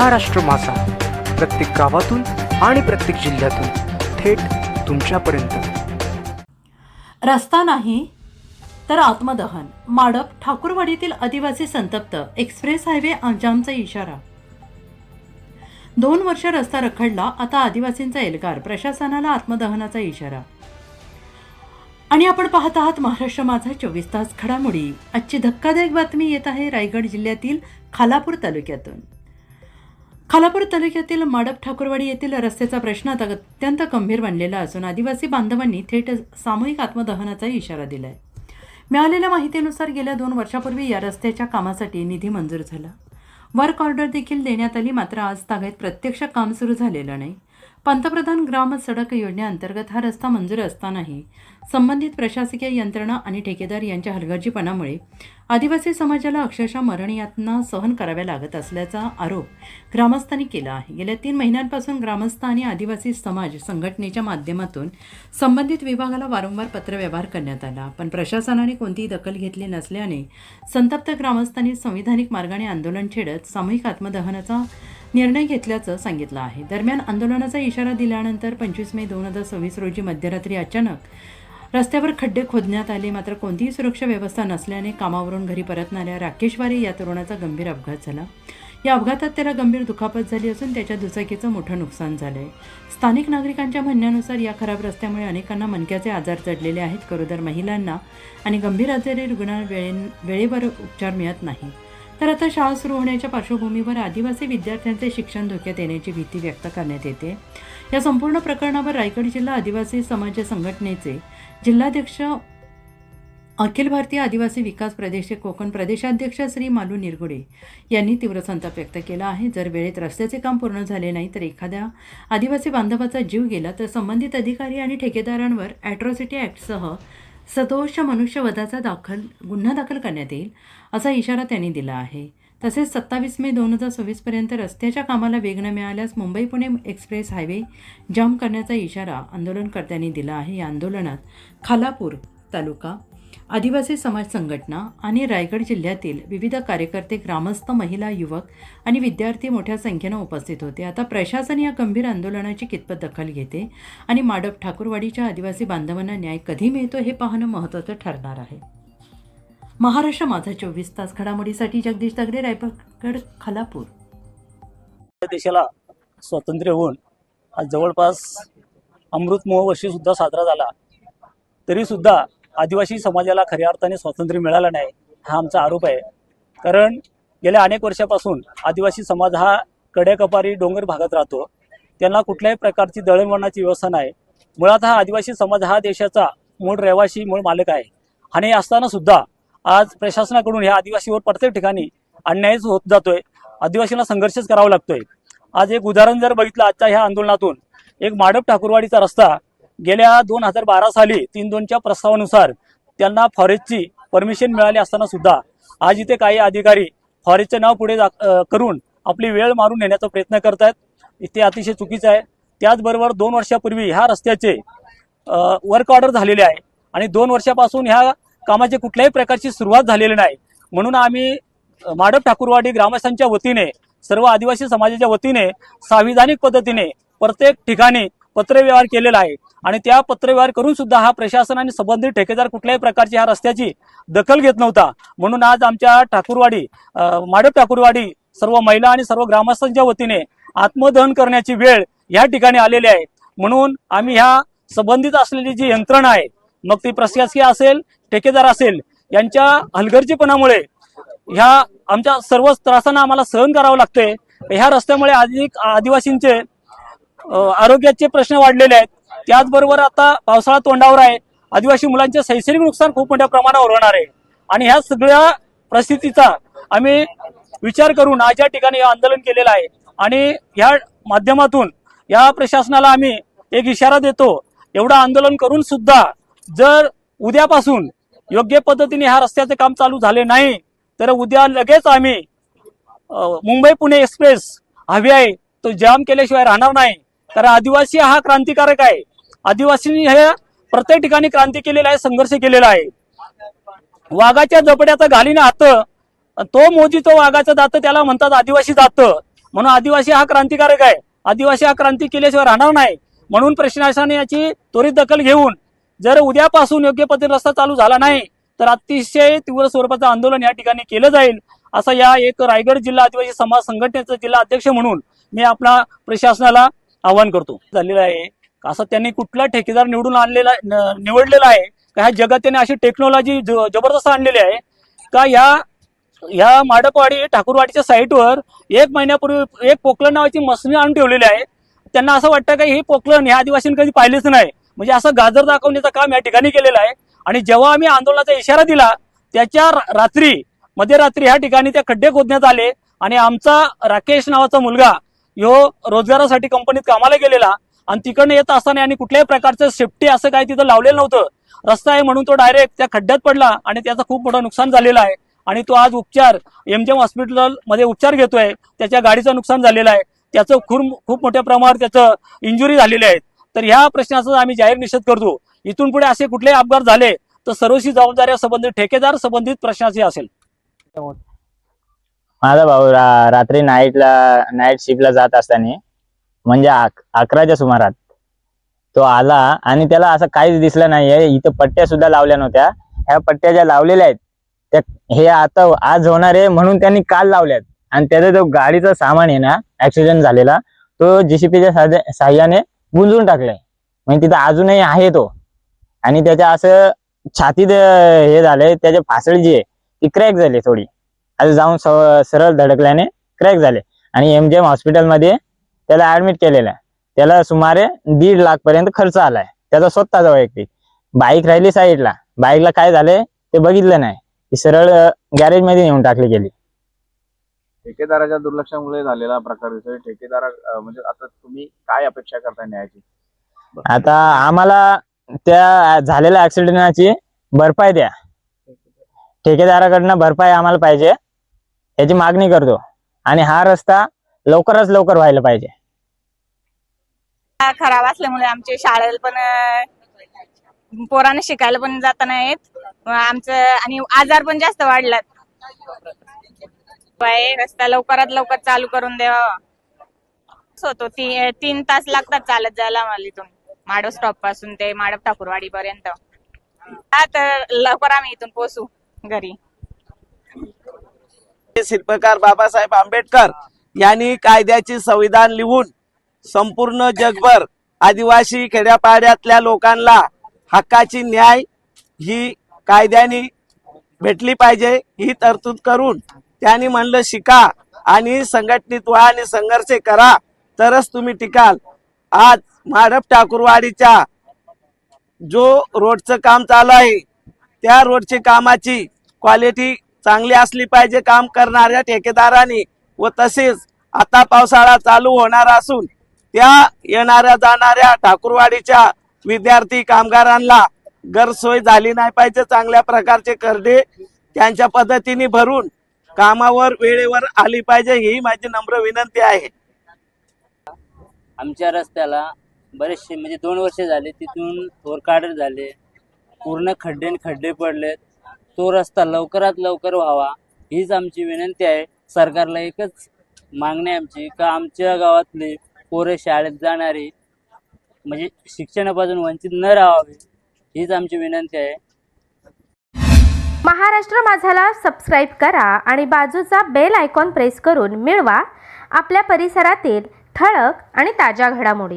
महाराष्ट्र माझा, प्रत्येक गावातून आणि प्रत्येक जिल्ह्यातून थेट तुमच्यापर्यंत। रस्ता नाही तर आत्मदहन, माडप ठाकूरवाडीतील आदिवासी संतप्त, एक्सप्रेस हायवे जामचा इशारा। 2 वर्ष रस्ता रखडला, आता आदिवासींचा एल्गार, प्रशासनाला आत्मदहनाचा इशारा। आणि आपण पाहत आहात महाराष्ट्र माझा 24 तास घडामोडी। आजची धक्कादायक बातमी येत आहे रायगड जिल्ह्यातील खालापूर तालुक्यातून। खालापूर तालुक्यातील माडप ठाकूरवाडी येथील रस्त्याचा प्रश्न आता अत्यंत गंभीर बनलेला असून आदिवासी बांधवांनी थेट सामूहिक आत्मदहनाचा इशारा दिलाय। मिळालेल्या माहितीनुसार गेल्या 2 वर्षापूर्वी या रस्त्याच्या कामासाठी निधी मंजूर झाला, वर्क ऑर्डर देखील देण्यात आली, मात्र आज तागायत प्रत्यक्ष काम सुरू झालेलं नाही। पंतप्रधान ग्राम सडक योजनेअंतर्गत हा रस्ता मंजूर असतानाही संबंधित प्रशासकीय यंत्रणा आणि ठेकेदार यांच्या हलगर्जीपणामुळे आदिवासी समाजाला अक्षरशः मरणयातना सहन कराव्या लागत असल्याचा आरोप ग्रामस्थांनी केला आहे। गेल्या 3 महिन्यांपासून ग्रामस्थ आणि आदिवासी समाज संघटनेच्या माध्यमातून संबंधित विभागाला वारंवार पत्रव्यवहार करण्यात आला, पण प्रशासनाने कोणतीही दखल घेतली नसल्याने संतप्त ग्रामस्थांनी संविधानिक मार्गाने आंदोलन छेडत सामूहिक आत्मदहनाचा निर्णय घेतल्याचं सांगितलं आहे। दरम्यान आंदोलनाचा इशारा दिल्यानंतर 25 मे 2026 रोजी मध्यरात्री अचानक रस्त्यावर खड्डे खोदण्यात आले, मात्र कोणतीही सुरक्षा व्यवस्था नसल्याने कामावरून घरी परतणाऱ्या राकेश वारे या तरुणाचा गंभीर अपघात झाला। या अपघातात त्याला गंभीर दुखापत झाली असून त्याच्या दुचाकीचं मोठं नुकसान झालंय। स्थानिक नागरिकांच्या म्हणण्यानुसार या खराब रस्त्यामुळे अनेकांना मणक्याचे आजार जडलेले आहेत, गरोदर महिलांना आणि गंभीर आजारी रुग्णांना वेळेवर उपचार मिळत नाही। तर आता शाळा सुरू होण्याच्या पार्श्वभूमीवर आदिवासी विद्यार्थ्यांचे शिक्षण धोक्यात येण्याची भीती व्यक्त करण्यात येते। या संपूर्ण प्रकरणावर रायगड जिल्हा आदिवासी समाज संघटनेचे जिल्हाध्यक्ष अखिल भारतीय आदिवासी विकास प्रदेश कोकण प्रदेशाध्यक्ष श्री मालू निरगुडे यांनी तीव्र संताप व्यक्त केला आहे। जर वेळेत रस्त्याचे काम पूर्ण झाले नाही तर एखाद्या आदिवासी बांधवाचा जीव गेला तर संबंधित अधिकारी आणि ठेकेदारांवर ॲट्रॉसिटी ॲक्टसह सदोष मनुष्यवधाचा गुन्हा दाखल करण्यात येईल, असा इशारा त्यांनी दिला आहे। तसेच 27 मे 2026 पर्यंत रस्त्याच्या कामाला वेग न मिळाल्यास मुंबई पुणे एक्सप्रेस हायवे जाम करण्याचा इशारा आंदोलनकर्त्यांनी दिला आहे। या आंदोलनात खालापूर तालुका आदिवासी समाज संघटना आणि रायगड जिल्ह्यातील विविध कार्यकर्ते, ग्रामस्थ, महिला, युवक आणि विद्यार्थी मोठ्या संख्येनं उपस्थित होते। आता प्रशासन या गंभीर आंदोलनाची कितपत दखल घेते आणि माडप ठाकूरवाडीच्या आदिवासी बांधवांना न्याय कधी मिळतो हे पाहणं महत्त्वाचं ठरणार आहे। महाराष्ट्र माझा 24 तास घडामोडीसाठी जगदीश दगडे, रायगड, खालापूर। देशाला स्वातंत्र्य होऊन आज जवळपास अमृत महोत्सव सुद्धा साजरा झाला, तरी सुद्धा आदिवासी समाजाला खऱ्या अर्थाने स्वातंत्र्य मिळालं नाही, हा आमचा आरोप आहे। कारण गेल्या अनेक वर्षापासून आदिवासी समाज हा कड्याकपारी डोंगर भागात राहतो, त्यांना कुठल्याही प्रकारची दळणवळणाची व्यवस्था नाही। मुळात हा आदिवासी समाज हा देशाचा मूळ रहिवासी, मूळ मालक आहे आणि असताना सुद्धा आज प्रशासनाकडून ह्या आदिवासीवर प्रत्येक ठिकाणी अन्यायच होत जातोय, आदिवासींना संघर्षच करावा लागतोय। आज एक उदाहरण जर बघितलं आजच्या ह्या आंदोलनातून, एक माडप ठाकूरवाडीचा रस्ता गेल्या 2012 साली 3-2च्या प्रस्तावानुसार त्यांना फॉरेस्टची परमिशन मिळाली असताना सुद्धा आज इथे काही अधिकारी फॉरेस्टचे नाव पुढे करून आपली वेळ मारून नेण्याचा प्रयत्न करत आहेत, इथे अतिशय चुकीचं आहे। त्याचबरोबर 2 वर्षापूर्वी ह्या रस्त्याचे वर्क ऑर्डर झालेले आहे आणि 2 वर्षापासून ह्या कामाची कुठल्याही प्रकारची सुरुवात झालेली नाही। म्हणून आम्ही माडप ठाकूरवाडी ग्रामस्थांच्या वतीने, सर्व आदिवासी समाजाच्या वतीने संविधानिक पद्धतीने प्रत्येक ठिकाणी पत्रव्यवहार केलेला आहे आणि त्या पत्रव्यवहार करून सुद्धा हा प्रशासन आणि संबंधित ठेकेदार कुठल्याही प्रकारची ह्या रस्त्याची दखल घेत नव्हता। म्हणून आज आमच्या ठाकूरवाडी, माडप ठाकूरवाडी सर्व महिला आणि सर्व ग्रामस्थांच्या वतीने आत्मदहन करण्याची वेळ या ठिकाणी आलेली आहे। म्हणून आम्ही ह्या संबंधित असलेली जी यंत्रणा आहे, मग ती प्रशासकीय असेल, ठेकेदार असेल, यांच्या हलगर्जीपणामुळे ह्या आमच्या सर्व त्रासांना आम्हाला सहन करावं लागतंय। ह्या रस्त्यामुळे अधिक आदिवासींचे आरोग्याचे प्रश्न वाढलेले आहेत। त्याचबरोबर आता पावसाळा तोंडावर आहे, आदिवासी मुलांचे शैक्षणिक नुकसान खूप मोठ्या प्रमाणावर होणार आहे आणि ह्या सगळ्या परिस्थितीचा आम्ही विचार करून आज या ठिकाणी आंदोलन केलेलं आहे आणि ह्या माध्यमातून या प्रशासनाला आम्ही एक इशारा देतो, एवढं आंदोलन करून सुद्धा जर उद्यापासून योग्य पद्धतीने ह्या रस्त्याचे काम चालू झाले नाही तर उद्या लगेच आम्ही मुंबई पुणे एक्सप्रेस हायवे आहे तो जाम केल्याशिवाय राहणार नाही। कारण आदिवासी हा क्रांतिकारक आहे, आदिवासींनी हे प्रत्येक ठिकाणी क्रांती केलेला आहे, संघर्ष केलेला आहे। वाघाच्या जबड्याचा घालीने हात, तो मोजी तो वाघाचं दात, त्याला म्हणतात आदिवासी दात। म्हणून आदिवासी हा क्रांतिकारक आहे, आदिवासी हा क्रांती केल्याशिवाय राहणार नाही. म्हणून प्रशासनाने याची त्वरित दखल घेऊन जर उद्यापासून योग्य पद्धतीने रस्ता चालू झाला नाही तर अतिशय तीव्र स्वरूपाचं आंदोलन या ठिकाणी केलं जाईल, असं या एक रायगड जिल्हा आदिवासी समाज संघटनेचा जिल्हा अध्यक्ष म्हणून मी आपल्या प्रशासनाला आवाहन करतो. झालेलं आहे असं त्यांनी कुठला ठेकेदार निवडलेला आहे का? ह्या जगात त्याने अशी टेक्नॉलॉजी जबरदस्त आणलेली आहे का? ह्या माडपवाडी ठाकूरवाडीच्या साईटवर 1 महिन्यापूर्वी एक पोकलन नावाची मशिन आणून ठेवलेली आहे. त्यांना असं वाटतं का ही पोकलन ह्या आदिवासींनी कधी पाहिलेच नाही, म्हणजे असं गाजर दाखवण्याचं काम या ठिकाणी केलेलं आहे. आणि जेव्हा आम्ही आंदोलनाचा इशारा दिला त्याच्या मध्यरात्री ह्या ठिकाणी त्या खड्डे खोदण्यात आले आणि आमचा राकेश नावाचा मुलगा ह्यो रोजगारासाठी कंपनीत कामाला गेलेला आणि तिकडनं येत असताना आणि कुठल्याही प्रकारचं सेफ्टी असं काही तिथं लावलेलं नव्हतं. रस्ता आहे म्हणून तो डायरेक्ट त्या खड्ड्यात पडला आणि त्याचं खूप मोठं नुकसान झालेलं आहे. आणि तो आज MGM हॉस्पिटलमध्ये उपचार घेतोय. त्याच्या गाडीचं नुकसान झालेलं आहे, त्याचं खूप मोठ्या प्रमाणावर त्याचं इंजुरी झालेले आहेत. तर ह्या प्रश्नाचा आम्ही जाहीर निषेध करतो. इथून पुढे असे कुठलेही अपघात झाले तर सर्वस्वी जबाबदारी संबंधित ठेकेदार संबंधित प्रशासनाची असेल. माझा भाऊ रात्री नाईट शिफ्टला जात असताना म्हणजे 11च्या सुमारात तो आला आणि त्याला असं काहीच दिसलं नाहीये. इथं पट्ट्या सुद्धा लावल्या नव्हत्या. ह्या पट्ट्या ज्या लावलेल्या आहेत त्या हे आता आज होणार आहे म्हणून त्यांनी काल लावल्यात. आणि त्याचा जो गाडीचा सामान आहे ना ऍक्सिडेंट झालेला तो JCPच्या साह्याने गुंजून टाकलाय. म्हणजे तिथं अजूनही आहे तो. आणि त्याच्या असं छातीत हे झालंय, त्याच्या फासळी जी आहे ती क्रॅक झाली थोडी, आज जाऊन सरळ धडकल्याने क्रॅक झाले. आणि MGM हॉस्पिटलमध्ये त्याला ऍडमिट केलेलं आहे. त्याला सुमारे 1.5 लाख पर्यंत खर्च आलाय त्याचा स्वतःचा वैयक्तिक. बाईक राहिली साईडला, बाईकला काय झालंय ते बघितलं नाही, ती सरळ गॅरेज मध्ये नेऊन टाकली गेली. ठेकेदाराच्या दुर्लक्षामुळे झालेला प्रकार दिसतोय. ठेकेदार म्हणजे आता तुम्ही काय अपेक्षा करताय न्यायाची? आता आम्हाला त्या झालेल्या ऍक्सिडेंटची भरपाई द्या, ठेकेदाराकडनं भरपाई आम्हाला पाहिजे याची मागणी करतो. आणि हा रस्ता लवकरात लवकर व्हायला पाहिजे. खराब असल्यामुळे आमच्या शाळेला पण पोरांना शिकायला पण जाता नाही येत. आमचं आणि आजार पण जास्त वाढलात. रस्ता लवकरात लवकर चालू करून द्यावा. होतो 3 तास लागतात चालत जायला मला इथून माडव स्टॉप पासून ते माडव ठाकूरवाडी पर्यंत. तर लवकर आम्ही इथून पोहोचू घरी. शिल्पकार बाबासाहेब आंबेडकर यांनी कायद्याची संविधान लिहून संपूर्ण जगभर आदिवासी खेड्यापाड्यातल्या लोकांना हक्काची न्याय ही कायद्याने भेटली पाहिजे ही तरतूद करून त्यांनी म्हणलं शिका आणि संघटनित व्हा आणि संघर्ष करा तरच तुम्ही टिकाल. आज माडप ठाकूरवाडीच्या जो रोडचं काम चालू आहे त्या रोडची कामाची क्वालिटी चांगली असली पाहिजे काम करणाऱ्या ठेकेदारांनी. व तसेच आता पावसाळा चालू होणार असून त्या येणाऱ्या जाणाऱ्या ठाकूरवाडीच्या विद्यार्थी कामगारांना गैरसोय झाली नाही पाहिजे. चांगल्या प्रकारचे करडे त्यांच्या पद्धतीने भरून कामावर वेळेवर आली पाहिजे ही माझी नम्र विनंती आहे. आमच्या रस्त्याला बरेचसे म्हणजे 2 वर्ष झाले, तिथून तोरकाडर झाले, पूर्ण खड्डे पडलेत. तो रस्ता लवकरात लवकर व्हावा हीच आमची विनंती आहे. सरकारला एकच मागणी आहे आमची का आमच्या गावातले पोरे शाळेत जाणारे म्हणजे शिक्षणापासून वंचित न राहावे हीच आमची विनंती आहे. महाराष्ट्र माझाला सबस्क्राईब करा आणि बाजूचा बेल आयकॉन प्रेस करून मिळवा आपल्या परिसरातील ठळक आणि ताज्या घडामोडी.